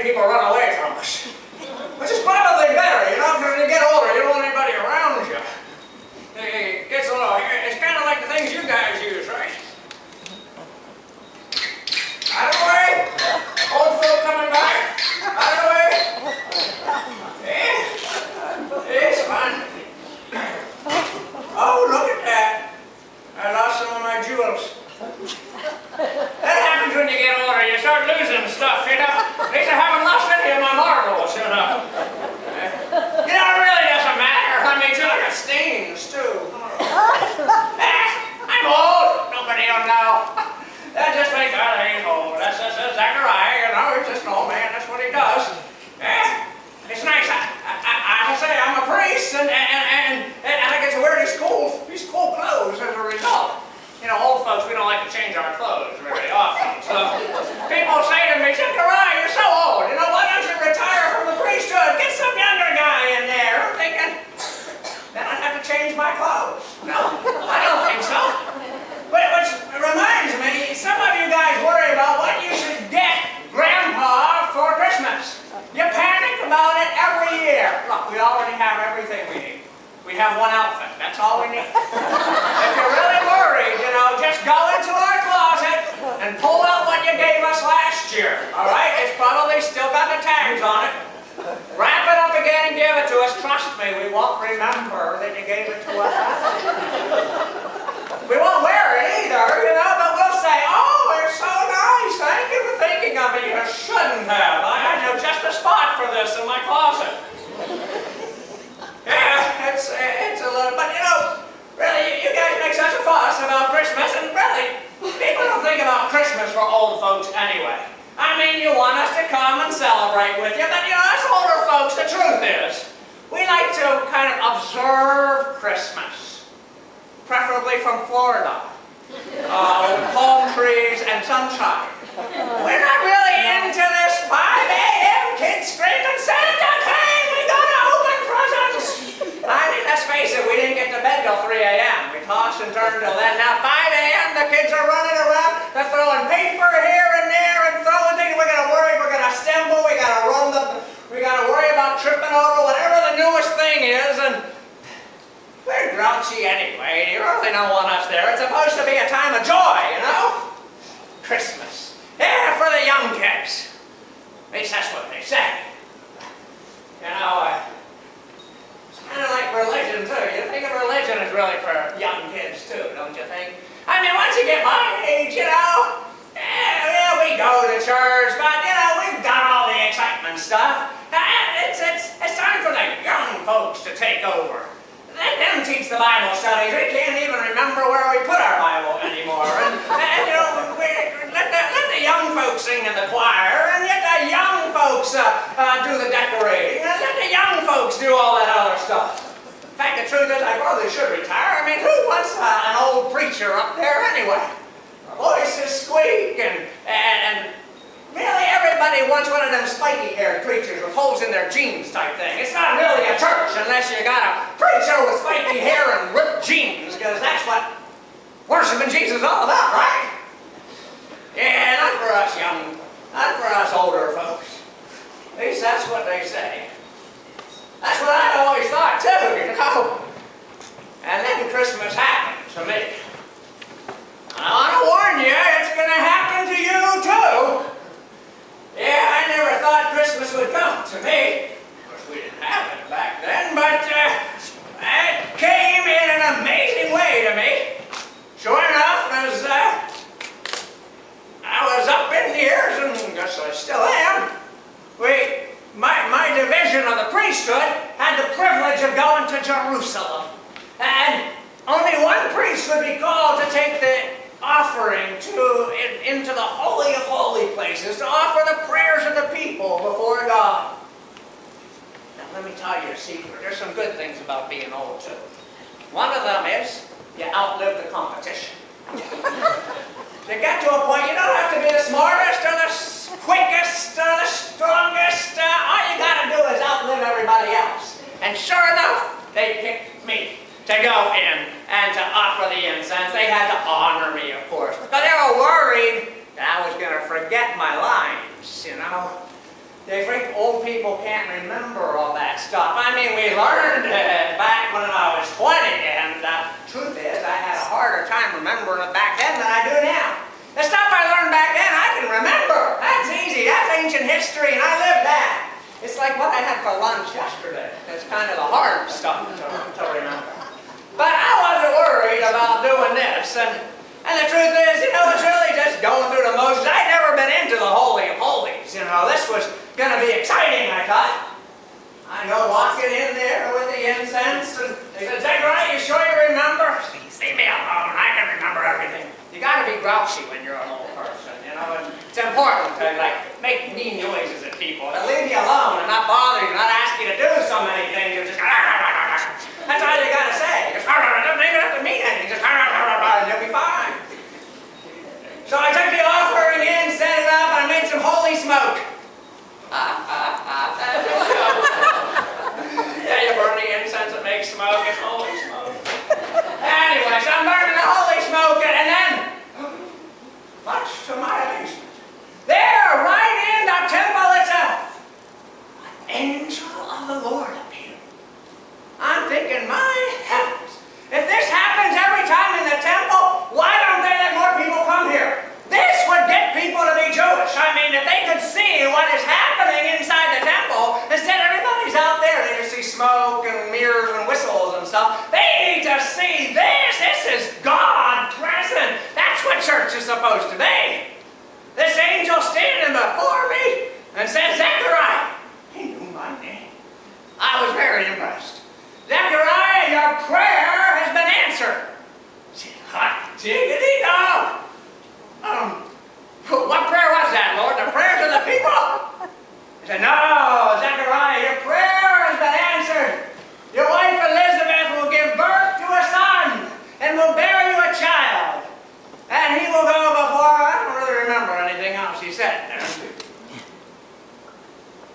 people run away from us. Which is probably better, you know, because when you get older, you don't want anybody around you. It gets a little, it's kind of like the things you guys use, right? Out of the way. Old folk coming back. Out of the way. Yeah. It's fun. Oh, look at that. I lost some of my jewels. That happens when you get older. You start losing stuff, you know. At least I haven't lost any of my marbles, you know. You know, it really doesn't matter. I mean, you look at stains, too. I'm old. Nobody will know. That just makes our age old. That's Zachariah, you know. He's just an old man. That's what he does. It's nice. I say I'm a priest, and I get to wear these cool clothes as a result. You know, old folks, we don't like to change our clothes very often. So people say to me, Zachariah, you're so old. You know, why don't you retire from the priesthood? Get some younger guy in there. I'm thinking, then I'd have to change my clothes. No, I don't think so. But it reminds me, some of you guys worry about what you should get Grandpa for Christmas. You panic about it every year. Look, we already have everything we need. We have one outfit. That's all we need. If you're really worried, you know, just go into our closet and pull out what you gave us last year. All right? It's probably still got the tags on it. Wrap it up again and give it to us. Trust me, we won't remember that you gave it to us. We won't wear it either, you know, but we'll say, oh, it's so nice. Thank you for thinking of me. You shouldn't have. I know just a spot for this in my closet. Yeah, it's a little, but you know, really, you guys make such a fuss about Christmas, and really, people don't think about Christmas for old folks anyway. I mean, you want us to come and celebrate with you, but you know, us older folks, the truth is, we like to kind of observe Christmas, preferably from Florida, with palm trees and sunshine. We're not really into this 5 a.m. kids screaming, Santa came, we gotta open presents! I mean, let's face it, we didn't get to bed till 3 a.m. We tossed and turned till then. Now 5 a.m. the kids are running around, they're throwing paper here and there and throwing things. We're gonna worry, we're gonna stumble, we gotta worry about tripping over whatever the newest thing is, and we're grouchy anyway. You really don't want us there. It's supposed to be a time of joy, you know? Christmas. Yeah, for the young kids. At least that's what they say. You know, it's kind of like religion, too. You think of religion as really for young kids, too, don't you think? I mean, once you get my age, you know, yeah, we go to church, but, you know, we've done all the excitement stuff. It's time for the young folks to take over. Let them teach the Bible studies. We can't even remember where we put our Bible anymore. And you know, let the young folks sing in the choir, and let the young folks do the decorating, and let the young folks do all that other stuff. In fact, the truth is, I probably should retire. I mean, who wants an old preacher up there anyway? Our voices squeak, and really everybody wants one of them spiky-haired preachers with holes in their jeans type thing. It's not really a church unless you got a preacher with spiky hair and ripped jeans, because that's what worshiping Jesus is all about, right? Yeah, not for us not for us older folks. At least that's what they say. That's what I always thought too, you know. And then Christmas happened to me. I want to warn you, it's going to happen to you too. Yeah, I never thought Christmas would come to me. Of course, we didn't have it back then, but it came in an amazing way to me. Sure enough, as I was up in years, and guess I still am, my division of the priesthood had the privilege of going to Jerusalem. And only one priest would be called to take the offering into the Holy of Holy Places, to offer the prayers of the people before God. Now let me tell you a secret. There's some good things about being old too. One of them is you outlive the competition. You get to a point, you don't have to be the smartest or the quickest or the strongest. All you got to do is outlive everybody else. And sure enough, they picked me to go in and to offer the incense. They had to honor me, of course, because they were worried that I was going to forget my lines, you know. They think old people can't remember all that stuff. I mean, we learned it back when I was 20, and truth is, I had a harder time remembering it back then than I do now. The stuff I learned back then, I can remember. That's easy. That's ancient history, and I lived that. It's like what I had for lunch yesterday. It's kind of the hard stuff to remember. But I wasn't worried about doing this, and the truth is, you know, it's really just going through the motions. I'd never been into the Holy of Holies, you know. This was going to be exciting, I thought. I go walking in there with the incense, and they said, "Zechariah, you sure you remember?" "Leave me alone, I can remember everything." You got to be grouchy when you're an old person, you know. It's important to, like, make mean noises at people. To leave you alone and not bother you, not ask you to do so many things. You just, that's all you got to say. Just, it doesn't even have to mean anything. Just, and you'll be fine. So I took the offering in, set it up, and I made some holy smoke. Yeah, you burn the incense, it makes smoke, it's holy smoke. Anyway, so I'm burning the holy smoke, and then, much to my amazement, there, right in the temple itself, an angel of the Lord appeared. I'm thinking, my heavens, if this happens every time in the temple, why don't they let more people come here? This would get people to be Jewish. I mean, if they could see what is happening inside the temple, instead everybody's out there, they just see smoke and mirrors and whistles and stuff. They need to see this. This is God present. That's what church is supposed to be. This angel standing before me and said, "Zechariah." He knew my name. I was very impressed. "Zechariah, your prayer has been answered." I said, "Hot diggity dog. What prayer was that, Lord? The prayers of the people?" I said, "No, Zechariah, your prayer has been answered. Your wife Elizabeth will give birth to a son and will bear you a child. And he will go before," I don't really remember anything else he said there.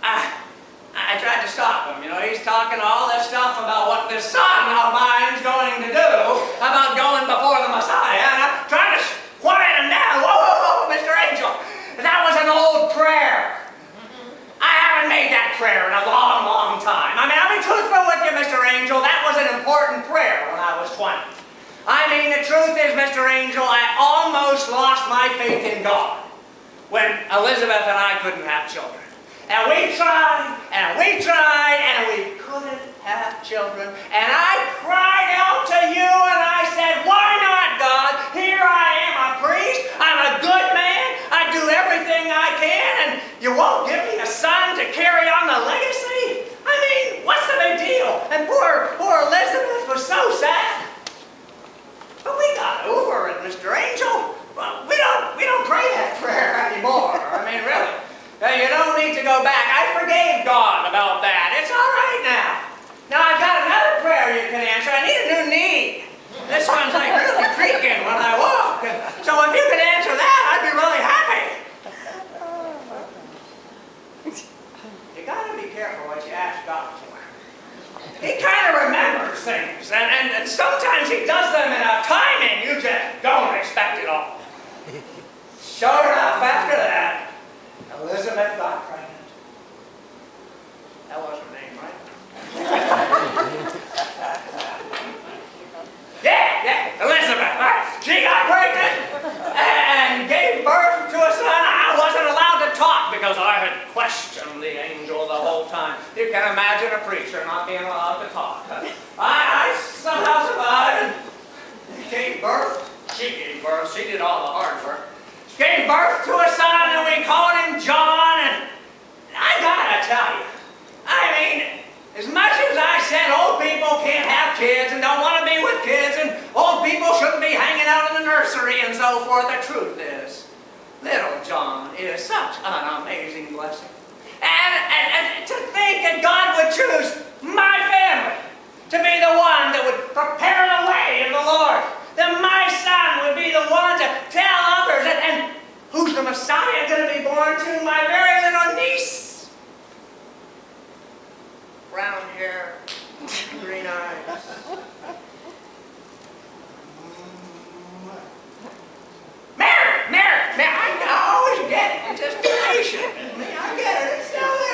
I tried to stop him. You know, he's talking all this stuff about what this son of mine's going to do, about going before the Messiah, and I'm trying to quiet him down. Whoa, whoa, whoa, Mr. Angel. That was an old prayer. I haven't made that prayer in a long, long time. I mean, I'll be truthful with you, Mr. Angel. That was an important prayer when I was 20. I mean, the truth is, Mr. Angel, I almost lost my faith in God when Elizabeth and I couldn't have children. And we tried, and we tried, and we couldn't have children. And I cried out to you, and I said, "Why not, God? Here I am, a priest. I'm a good man. I do everything I can, and you won't give me a son to carry on the legacy? I mean, what's the big deal?" And poor Elizabeth was so sad. But we got over it, Mr. Angel. Well, we don't pray that prayer anymore. I mean, really. You don't need to go back. I forgave God about that. It's all right now. Now I've got another prayer you can answer. I need a new knee. This one's like really creaking when I walk. So if you could answer that, I'd be really happy. You got to be careful what you ask God for. He kind of remembers things, and sometimes he does them in a timing you just don't expect it all. Sure enough, after that, Elizabeth got pregnant. That was her name, right? Yeah, Elizabeth. Right. She got pregnant and gave birth to a son. I wasn't allowed to talk because I had questioned the angel the whole time. You can imagine a preacher not being allowed to talk. I somehow survived and gave birth. She gave birth. She did all the hard work. Gave birth to a son, and we called him John, and I gotta tell you, I mean, as much as I said old people can't have kids and don't want to be with kids, and old people shouldn't be hanging out in the nursery and so forth, the truth is, little John is such an amazing blessing. And to think that God would choose my family to be the one that would prepare the way of the Lord. That my son would be the one to tell others. And who's the Messiah going to be born to? My very little niece. Brown hair, green eyes. Mary. I always get it. It's just patient. I get it. It's still there.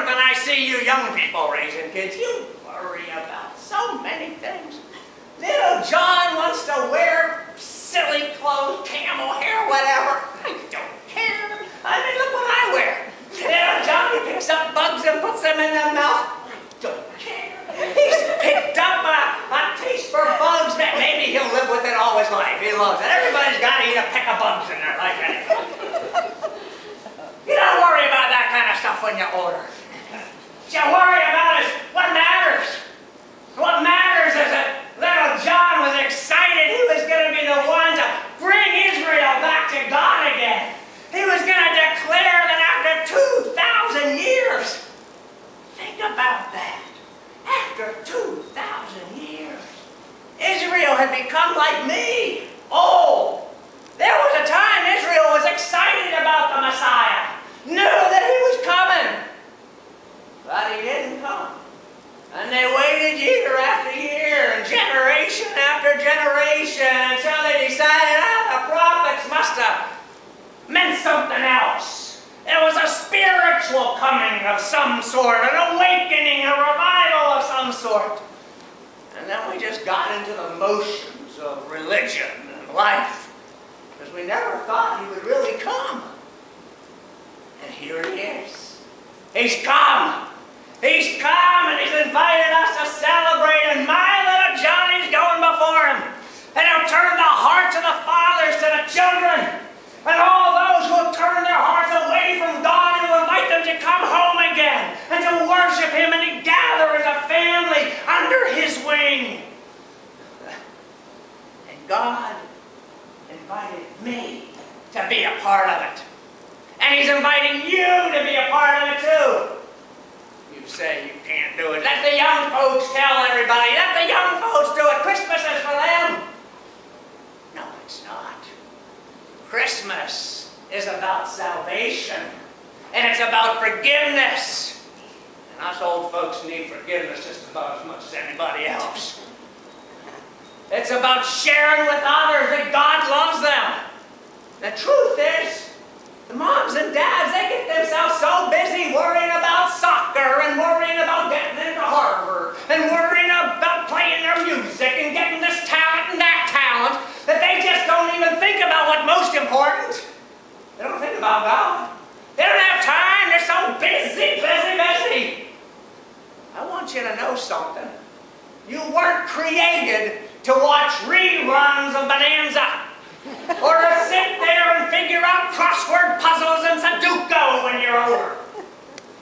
different than I see you young people raising kids. You worry about so many things. Little John wants to wear silly clothes, camel hair, whatever. I don't care. I mean, look what I wear. Little Johnny picks up bugs and puts them in their mouth. I don't care. He's picked up a taste for bugs that maybe he'll live with it all his life. He loves it. Everybody's got to eat a peck of bugs in their life anyway. You don't worry about that kind of stuff when you're older. What you worry about is what matters. What matters is that little John was excited he was going to be the one to bring Israel back to God again. He was going to declare that after 2,000 years, think about that, after 2,000 years, Israel had become like me, old. There was a time Israel was excited about the Messiah, knew that he was coming, but he didn't come. And they waited year after year and generation after generation until they decided, the prophets must have meant something else. It was a spiritual coming of some sort, an awakening, a revival of some sort. And then we just got into the motions of religion and life because we never thought he would really come. And here he is. He's come. He's come and he's invited us to celebrate, and my little Johnny's going before him. And he'll turn the hearts of the fathers to the children. And all those who have turned their hearts away from God, He will invite them to come home again and to worship Him and to gather as a family under His wing. And God invited me to be a part of it. And He's inviting you to be a part of it too. You say you can't do it. Let the young folks tell everybody. Let the young folks do it. Christmas is for them. No, it's not. Christmas is about salvation, and it's about forgiveness. And us old folks need forgiveness just about as much as anybody else. It's about sharing with others that God loves them. The truth is, the moms and dads, they get themselves so busy worrying about soccer and worrying about getting into Harvard and worrying about playing their music and getting this talent and that talent that they just don't even think about what's most important. They don't think about God. They don't have time. They're so busy. I want you to know something. You weren't created to watch reruns of Bonanza or to sit there and figure out crossword puzzles and Sudoku when you're older.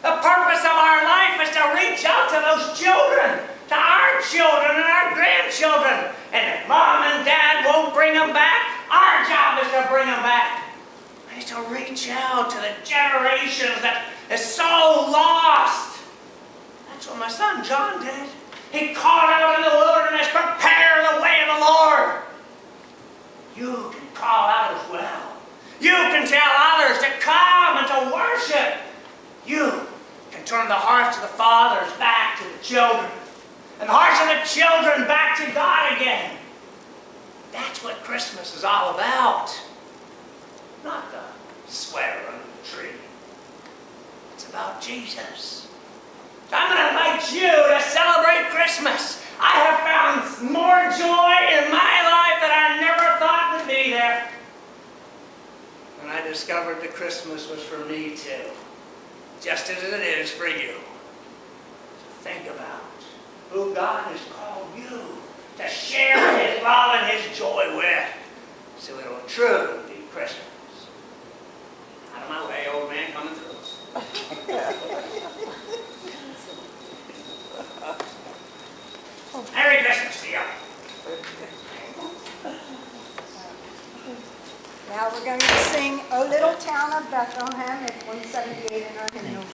The purpose of our life is to reach out to those children, to our children and our grandchildren. And if mom and dad won't bring them back, our job is to bring them back. And to reach out to the generations that is so lost. That's what my son John did. He called out in the wilderness, prepare the way of the Lord. You can call out as well. You can tell others to come and to worship. You can turn the hearts of the fathers back to the children, and the hearts of the children back to God again. That's what Christmas is all about. Not the sweater under the tree. It's about Jesus. So I'm going to invite you to celebrate Christmas. I have found more joy in my life that I never thought would be there. And I discovered that Christmas was for me too, just as it is for you. So think about who God has called you to share His love and His joy with, so it will truly be Christmas. Out of my way, old man coming through. Merry Christmas to you. Now we're going to sing O Little Town of Bethlehem at 178 in our hymnal.